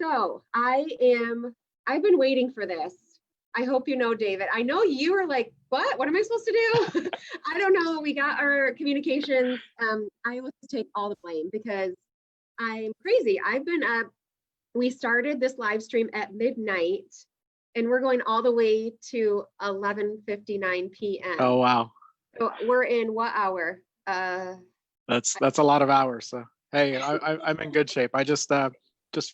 So I've been waiting for this. I hope you know, David. I know you were like, what am I supposed to do? I don't know. We got our communications. I will take all the blame because I'm crazy. I've been up. We started this live stream at midnight and we're going all the way to 11:59 p.m. Oh, wow. So we're in what hour? That's a lot of hours. So, hey, I'm in good shape. I just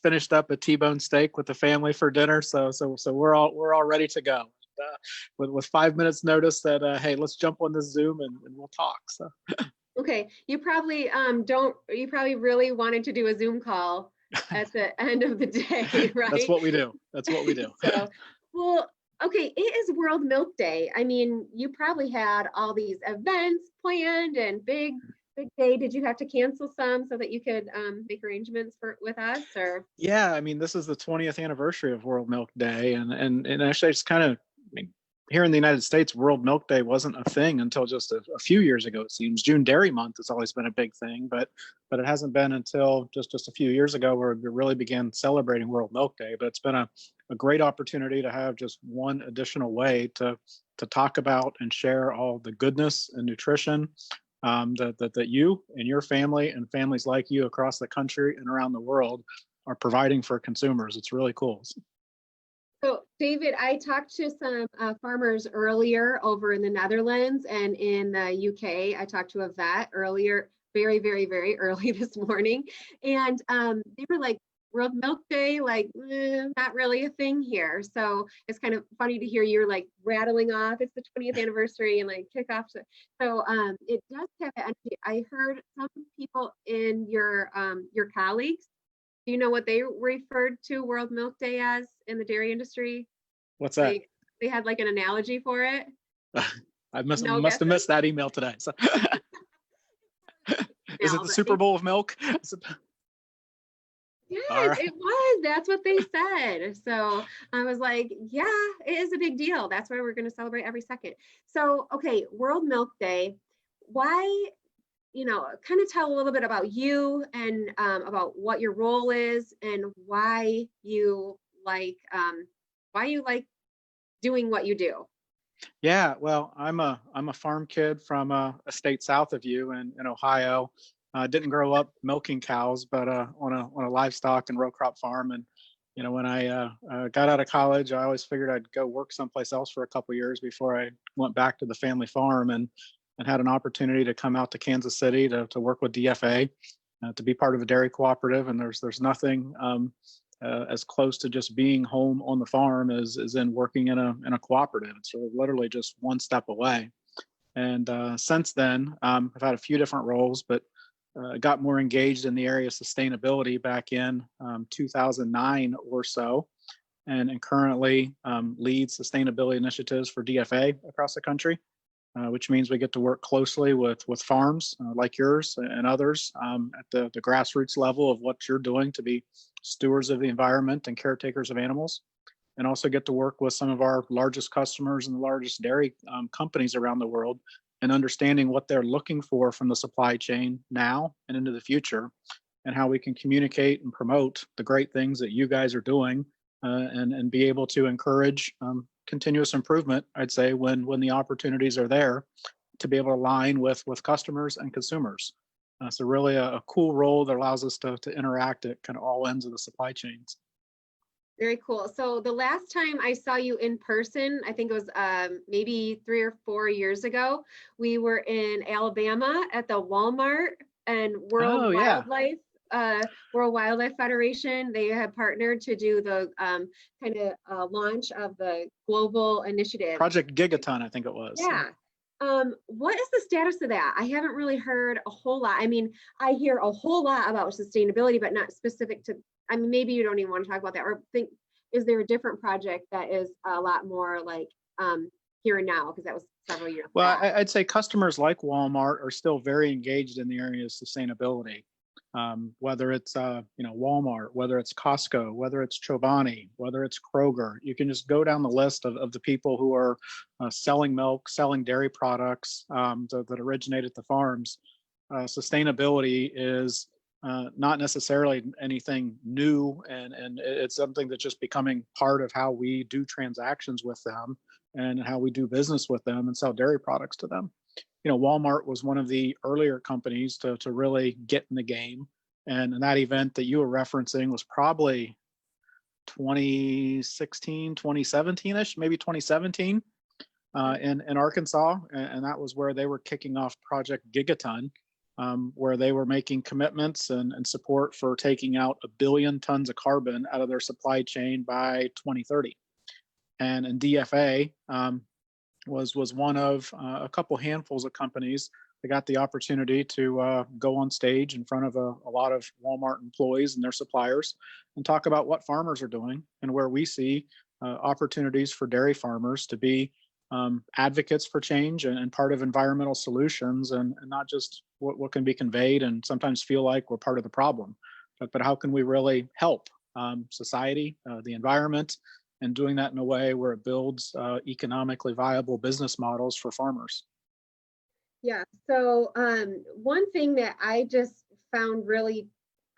finished up a T-bone steak with the family for dinner. So we're all ready to go. With 5 minutes notice that, hey, let's jump on this Zoom and we'll talk. So. Okay. You probably you probably really wanted to do a Zoom call at the end of the day, right? That's what we do. So, well, okay, it is World Milk Day. I mean, you probably had all these events planned and big day. Did you have to cancel some so that you could make arrangements with us, or? Yeah, I mean, this is the 20th anniversary of World Milk Day, and actually, it's kind of, I mean, here in the United States, World Milk Day wasn't a thing until just a few years ago. It seems June Dairy Month has always been a big thing, but it hasn't been until just a few years ago where we really began celebrating World Milk Day. But it's been a great opportunity to have just one additional way to talk about and share all the goodness and nutrition that you and your family and families like you across the country and around the world are providing for consumers. It's really cool. So, David, I talked to some farmers earlier over in the Netherlands and in the UK. I talked to a vet earlier, very, very, very early this morning. And they were like, World Milk Day, like, not really a thing here. So it's kind of funny to hear you're like rattling off. It's the 20th anniversary and like kick off. So it does have energy. I heard some people in your colleagues. Do you know what they referred to World Milk Day as in the dairy industry? What's that? They had like an analogy for it. I must have missed that email today. So. Is it the Super Bowl of milk? Yes, right. It was. That's what they said. So I was like, yeah, it is a big deal. That's why we're going to celebrate every second. So, okay, World Milk Day. Why, kind of tell a little bit about you and about what your role is and why you like doing what you do. Yeah, well, I'm a farm kid from a state south of you in Ohio. Didn't grow up milking cows, but on a livestock and row crop farm. And when I got out of college, I always figured I'd go work someplace else for a couple of years before I went back to the family farm, and had an opportunity to come out to Kansas City to work with DFA, to be part of a dairy cooperative. And there's nothing as close to just being home on the farm as in working in a cooperative. It's literally just one step away. And since then, I've had a few different roles, but got more engaged in the area of sustainability back in 2009 or so, and currently lead sustainability initiatives for DFA across the country, which means we get to work closely with farms like yours and others at the grassroots level of what you're doing to be stewards of the environment and caretakers of animals, and also get to work with some of our largest customers and the largest dairy companies around the world, and understanding what they're looking for from the supply chain now and into the future, and how we can communicate and promote the great things that you guys are doing, and be able to encourage continuous improvement, I'd say, when the opportunities are there to be able to align with customers and consumers. So really a cool role that allows us to interact at kind of all ends of the supply chains. Very cool. So the last time I saw you in person, I think it was maybe 3 or 4 years ago, we were in Alabama at the Walmart and World Wildlife Federation. They had partnered to do the kind of launch of the global initiative. Project Gigaton, I think it was. Yeah. What is the status of that? I haven't really heard a whole lot. I mean, I hear a whole lot about sustainability, but not specific to, I mean, maybe you don't even want to talk about that, or think, is there a different project that is a lot more like here and now? Because that was several years Well, I'd say customers like Walmart are still very engaged in the area of sustainability. Whether it's Walmart, whether it's Costco, whether it's Chobani, whether it's Kroger, you can just go down the list of the people who are selling milk, selling dairy products that originate at the farms. Sustainability is not necessarily anything new, and it's something that's just becoming part of how we do transactions with them and how we do business with them and sell dairy products to them. Walmart was one of the earlier companies to really get in the game. And that event that you were referencing was probably 2016, 2017-ish, maybe 2017 in Arkansas. And that was where they were kicking off Project Gigaton, where they were making commitments and support for taking out 1 billion tons of carbon out of their supply chain by 2030. And DFA was one of a couple handfuls of companies that got the opportunity to go on stage in front of a lot of Walmart employees and their suppliers and talk about what farmers are doing and where we see opportunities for dairy farmers to be advocates for change and part of environmental solutions, and not just what can be conveyed and sometimes feel like we're part of the problem, but how can we really help society, the environment, and doing that in a way where it builds economically viable business models for farmers. Yeah. So one thing that I just found really,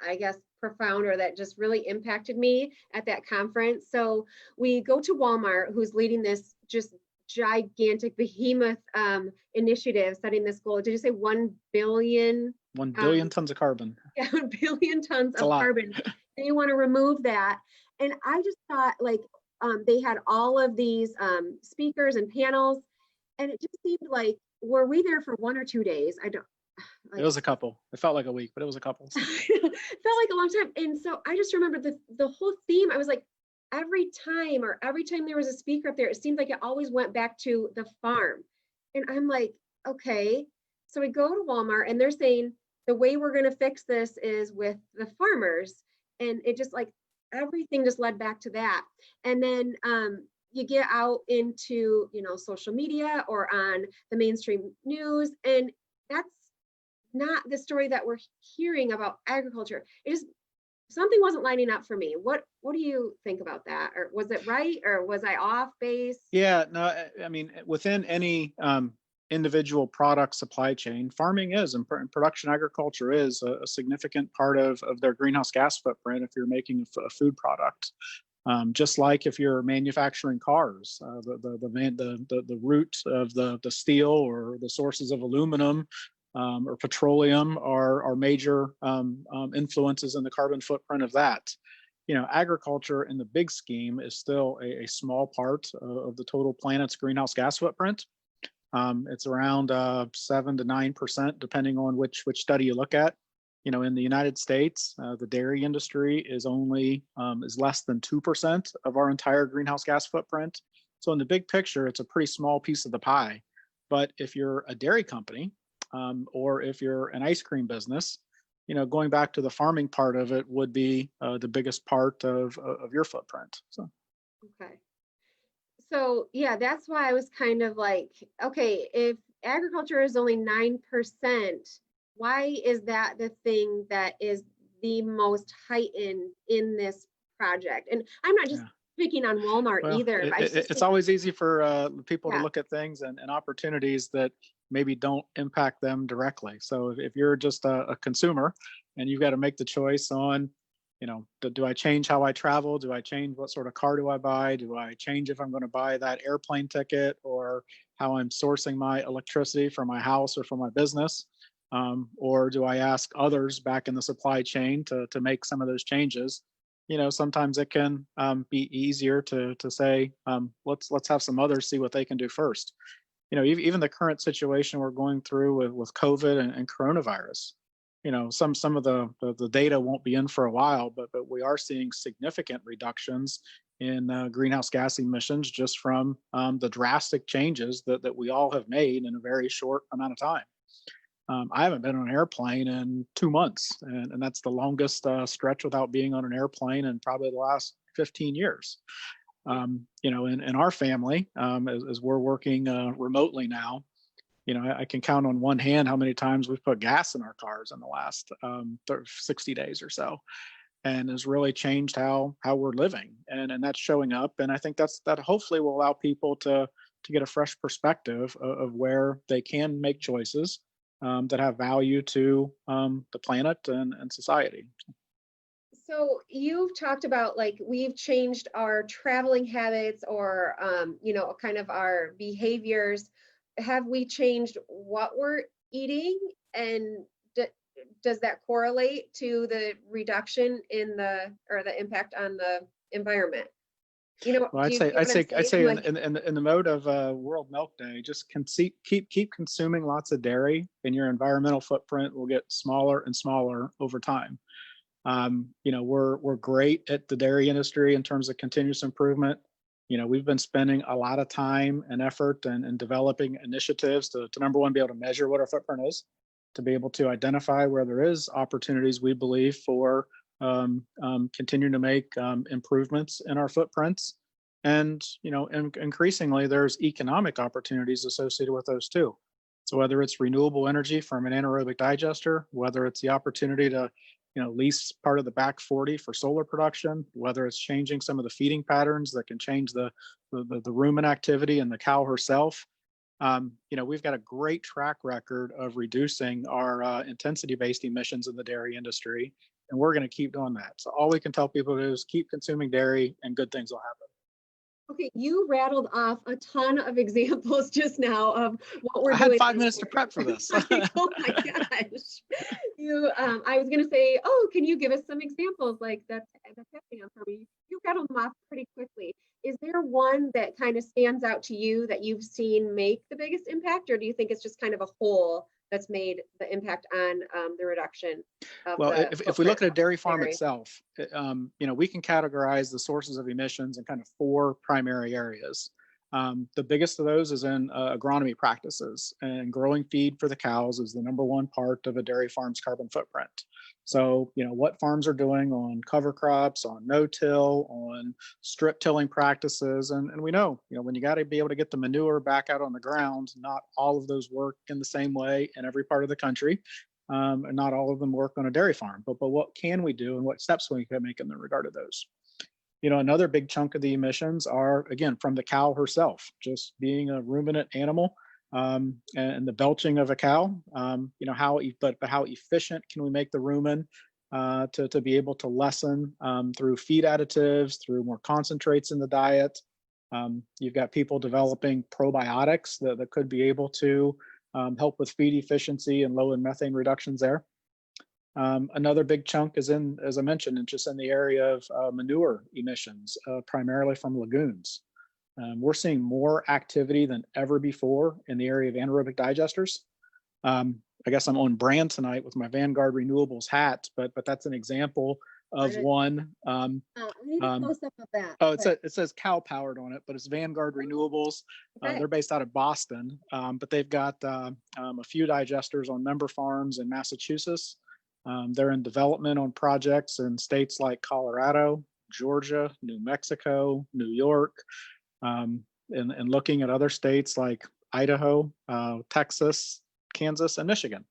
I guess, profound, or that just really impacted me at that conference. So we go to Walmart, who's leading this just gigantic behemoth initiative, setting this goal. Did you say 1 billion? 1 billion tons of carbon. Yeah, 1 billion tons It's of carbon. They want to remove that. And I just thought, like, they had all of these speakers and panels, and it just seemed like, were we there for 1 or 2 days? I don't. It was a couple. It felt like a week, but it was a couple. Felt like a long time. And so I just remember the whole theme. I was like, every time there was a speaker up there, it seemed like it always went back to the farm. And I'm like, okay. So we go to Walmart and they're saying the way we're going to fix this is with the farmers. And it just, like, everything just led back to that. And then you get out into, social media or on the mainstream news, and that's not the story that we're hearing about agriculture. It just, something wasn't lining up for me. What do you think about that? Or was it right, or was I off base? Yeah, no, I mean, within any individual product supply chain, farming is, and production agriculture is a significant part of their greenhouse gas footprint if you're making a food product. Just like if you're manufacturing cars, the root of the steel or the sources of aluminum or petroleum are major influences in the carbon footprint of that. Agriculture in the big scheme is still a small part of the total planet's greenhouse gas footprint. It's around 7 to 9%, depending on which study you look at. In the United States, the dairy industry is less than 2% of our entire greenhouse gas footprint. So in the big picture, it's a pretty small piece of the pie. But if you're a dairy company, or if you're an ice cream business, going back to the farming part of it would be the biggest part of your footprint. So. Okay. So yeah, that's why I was kind of like, okay, if agriculture is only 9%, why is that the thing that is the most heightened in this project? And I'm not just picking on Walmart either. It's always easy for people to look at things and opportunities that maybe don't impact them directly. So if you're just a consumer and you've got to make the choice on, do I change how I travel? Do I change what sort of car do I buy? Do I change if I'm going to buy that airplane ticket, or how I'm sourcing my electricity for my house or for my business? Or do I ask others back in the supply chain to make some of those changes? Sometimes it can be easier to say, let's have some others see what they can do first. Even the current situation we're going through with COVID and coronavirus, some of the data won't be in for a while, but we are seeing significant reductions in greenhouse gas emissions just from the drastic changes that we all have made in a very short amount of time. I haven't been on an airplane in 2 months, and that's the longest stretch without being on an airplane in probably the last 15 years. In our family, as we're working remotely now, I can count on one hand how many times we've put gas in our cars in the last 60 days or so, and has really changed how we're living, and that's showing up. And I think that hopefully will allow people to get a fresh perspective of where they can make choices, that have value to the planet and society. So you've talked about like we've changed our traveling habits or kind of our behaviors. Have we changed what we're eating and d does that correlate to the reduction in the impact on the environment? Well, Do I'd you say get I'd what I'm say I'd saying? say Like, in the mode of World Milk Day, just keep consuming lots of dairy, and your environmental footprint will get smaller and smaller over time. We're great at the dairy industry in terms of continuous improvement. We've been spending a lot of time and effort and developing initiatives to number one, be able to measure what our footprint is, to be able to identify where there is opportunities we believe for continuing to make improvements in our footprints. And, increasingly there's economic opportunities associated with those too. So whether it's renewable energy from an anaerobic digester, whether it's the opportunity to lease part of the back 40 for solar production, whether it's changing some of the feeding patterns that can change the rumen activity in the cow herself. We've got a great track record of reducing our intensity-based emissions in the dairy industry, and we're going to keep doing that. So all we can tell people is keep consuming dairy, and good things will happen. okay, you rattled off a ton of examples just now of what we're I had doing. 5 minutes to prep for this. Oh my gosh. I was gonna say, oh, can you give us some examples like that's happening on for me? You rattled them off pretty quickly. Is there one that kind of stands out to you that you've seen make the biggest impact, or do you think it's just kind of a whole that's made the impact on the reduction of Well, the if we footprint look at a of dairy farm dairy? itself, we can categorize the sources of emissions in kind of four primary areas. The biggest of those is in agronomy practices, and growing feed for the cows is the number one part of a dairy farm's carbon footprint. So, what farms are doing on cover crops, on no-till, on strip tilling practices. And we know, when you got to be able to get the manure back out on the ground, not all of those work in the same way in every part of the country. And not all of them work on a dairy farm, but what can we do and what steps we can make in regard to those? Another big chunk of the emissions are, again, from the cow herself, just being a ruminant animal, and the belching of a cow. How efficient can we make the rumen to be able to lessen through feed additives, through more concentrates in the diet? You've got people developing probiotics that could be able to help with feed efficiency and low in methane reductions there. Another big chunk is in, as I mentioned, just in the area of manure emissions, primarily from lagoons. We're seeing more activity than ever before in the area of anaerobic digesters. I guess I'm on brand tonight with my Vanguard Renewables hat, but that's an example of one. I need a close up of that. Oh, it says cow powered on it, but it's Vanguard Renewables. Okay. They're based out of Boston, but they've got a few digesters on member farms in Massachusetts. They're in development on projects in states like Colorado, Georgia, New Mexico, New York, and looking at other states like Idaho, Texas, Kansas, and Michigan.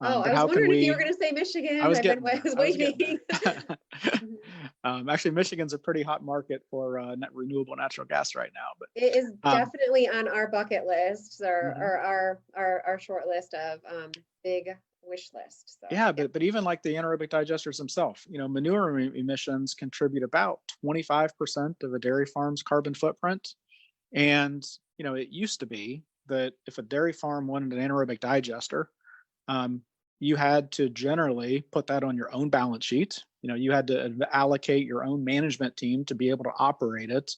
I was wondering if you were going to say Michigan. I was waiting. Actually, Michigan's a pretty hot market for renewable natural gas right now. But it is definitely on our bucket list or our short list of big wish list. So, yeah, but even like the anaerobic digesters themselves, manure emissions contribute about 25% of a dairy farm's carbon footprint. And, it used to be that if a dairy farm wanted an anaerobic digester, you had to generally put that on your own balance sheet. You had to allocate your own management team to be able to operate it.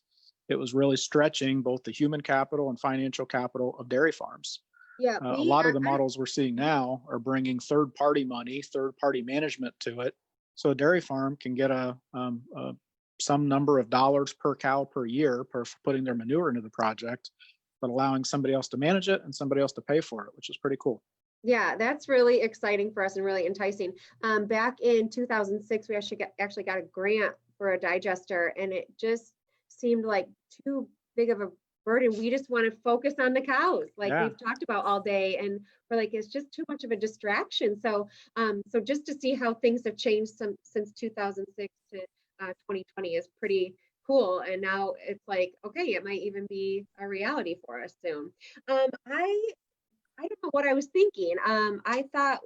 It was really stretching both the human capital and financial capital of dairy farms. Yeah, A lot of the models we're seeing now are bringing third-party money, third-party management to it. So a dairy farm can get some number of dollars per cow per year for putting their manure into the project, but allowing somebody else to manage it and somebody else to pay for it, which is pretty cool. Yeah, that's really exciting for us and really enticing. Back in 2006, we actually got a grant for a digester, and it just seemed like too big of a burden. We just want to focus on the cows, like we've talked about all day, and we're like, it's just too much of a distraction. So, so just to see how things have changed since 2006 to 2020 is pretty cool. And now it's like, okay, it might even be a reality for us soon. I I don't know what I was thinking. I thought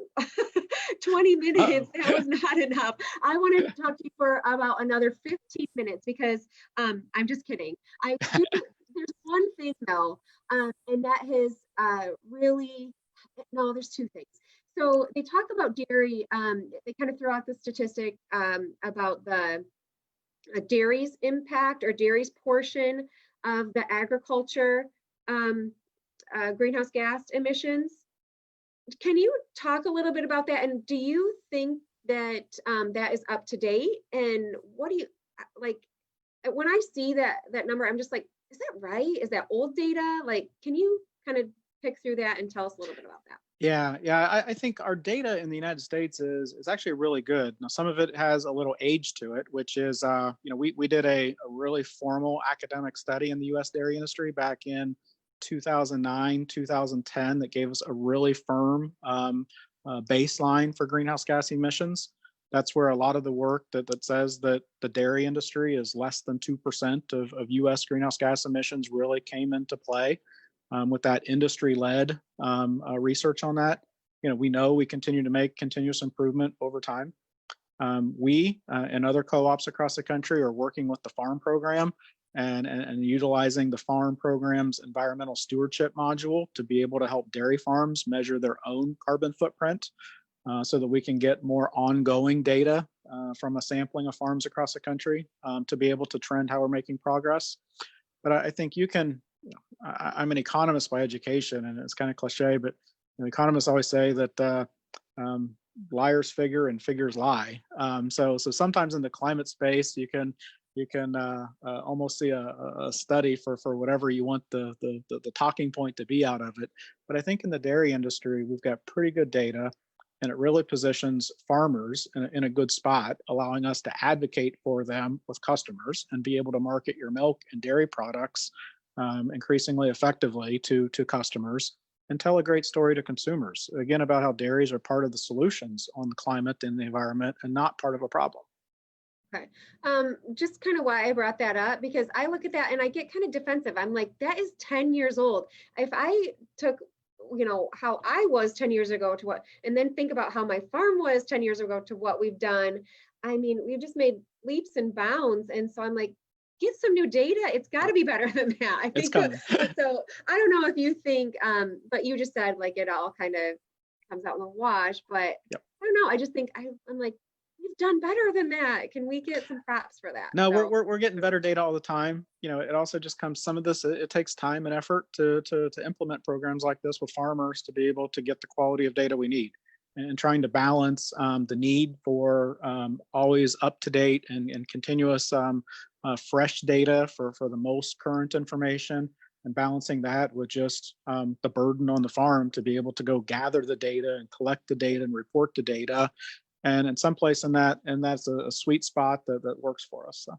20 Uh-oh. minutes, that was not enough. I wanted to talk to you for about another 15 minutes because I'm just kidding. I do, there's one thing though, and that has really, no, there's two things. So they talk about dairy, they kind of throw out the statistic about the dairy's impact or dairy's portion of the agriculture um, greenhouse gas emissions. Can you talk a little bit about that? And do you think that that is up to date? And what do you like when I see that number? I'm just like, is that right? Is that old data? Like, can you kind of pick through that and tell us a little bit about that? Yeah. I think our data in the United States is actually really good. Now, some of it has a little age to it, which is, we did a really formal academic study in the U.S. dairy industry back in 2009, 2010 that gave us a really firm baseline for greenhouse gas emissions. That's where a lot of the work that says that the dairy industry is less than 2% of U.S. greenhouse gas emissions really came into play with that industry-led research on that. We know we continue to make continuous improvement over time. We and other co-ops across the country are working with the farm program and utilizing the farm program's environmental stewardship module to be able to help dairy farms measure their own carbon footprint so that we can get more ongoing data from a sampling of farms across the country to be able to trend how we're making progress. But I think you can, I'm an economist by education, and it's kind of cliche, but economists always say that liars figure and figures lie. So sometimes in the climate space, you can almost see a study for whatever you want the talking point to be out of it. But I think in the dairy industry, we've got pretty good data, and it really positions farmers in a good spot, allowing us to advocate for them with customers and be able to market your milk and dairy products increasingly effectively to customers and tell a great story to consumers, again, about how dairies are part of the solutions on the climate and the environment and not part of a problem. Okay. Just kind of why I brought that up, because I look at that and I get kind of defensive. I'm like, that is 10 years old. If I took, how I was 10 years ago to what, and then think about how my farm was 10 years ago to what we've done. I mean, we've just made leaps and bounds. And so I'm like, get some new data. It's got to be better than that. I It's think coming. so. I don't know if you think, but you just said like it all kind of comes out in the wash, but Yep. I don't know. I just think I'm like, you've done better than that. Can we get some props for that? No, So, we're getting better data all the time. It also just comes, some of this, it takes time and effort to implement programs like this with farmers to be able to get the quality of data we need, and trying to balance the need for always up to date and continuous fresh data for the most current information, and balancing that with just the burden on the farm to be able to go gather the data and collect the data and report the data. And in some place in that, and that's a sweet spot that works for us. So.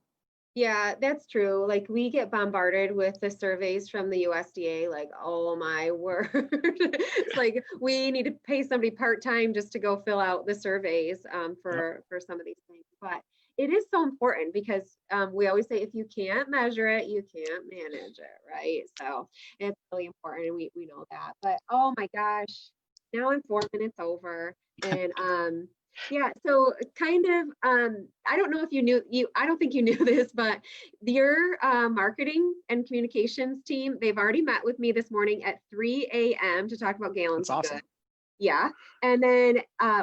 yeah, that's true. Like we get bombarded with the surveys from the USDA, like, oh my word. It's like we need to pay somebody part-time just to go fill out the surveys Yep. for some of these things. But it is so important because we always say if you can't measure it, you can't manage it, right? So it's really important, and we know that. But oh my gosh, now I'm 4 minutes over. And yeah, so kind of I don't know if I don't think you knew this, but your marketing and communications team, they've already met with me this morning at 3 a.m. to talk about That's Gallons of awesome. Good. Yeah. And then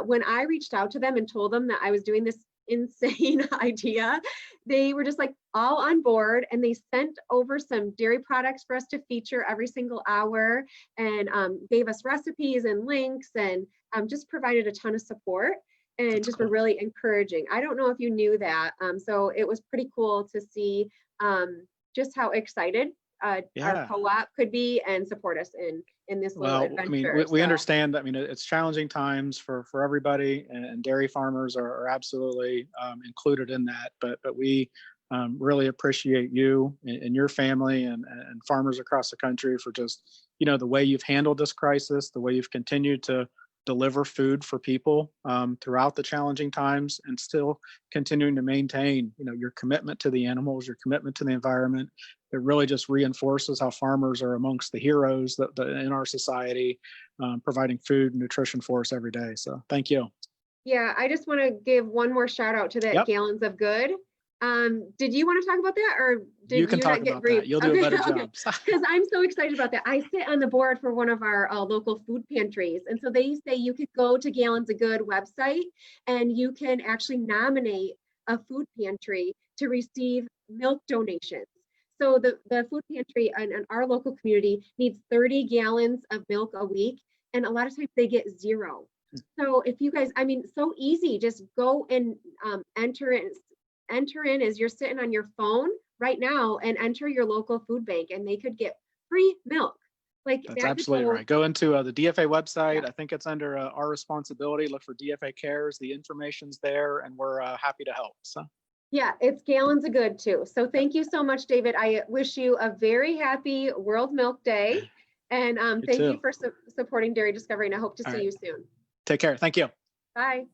when I reached out to them and told them that I was doing this insane idea, they were just like all on board, and they sent over some dairy products for us to feature every single hour, and gave us recipes and links, and just provided a ton of support, and That's just were cool. really encouraging. I don't know if you knew that. So it was pretty cool to see just how excited our Yeah. co-op could be and support us in this little Well, I mean, adventure. we So understand. I mean, it's challenging times for everybody, and dairy farmers are absolutely included in that. But we really appreciate you and your family and farmers across the country for just the way you've handled this crisis, the way you've continued to deliver food for people throughout the challenging times, and still continuing to maintain, your commitment to the animals, your commitment to the environment. It really just reinforces how farmers are amongst the heroes that in our society, providing food and nutrition for us every day. So thank you. Yeah, I just want to give one more shout out to that Yep. Gallons of Good. Did you want to talk about that, or did You can talk not get about briefed? that. You'll do a better job. Because I'm so excited about that. I sit on the board for one of our local food pantries. And so they say you could go to Gallons of Good website and you can actually nominate a food pantry to receive milk donations. So the food pantry in our local community needs 30 gallons of milk a week. And a lot of times they get 0. So if you guys, I mean, so easy, just go and enter in as you're sitting on your phone right now and enter your local food bank, and they could get free milk. Like That's absolutely right. Go into the DFA website. Yeah. I think it's under our responsibility. Look for DFA Cares. The information's there, and we're happy to help. So. Yeah, it's Gallons of Good too. So thank you so much, David. I wish you a very happy World Milk Day, and thank you for supporting Dairy Discovery. And I hope to see you soon. Take care. Thank you. Bye.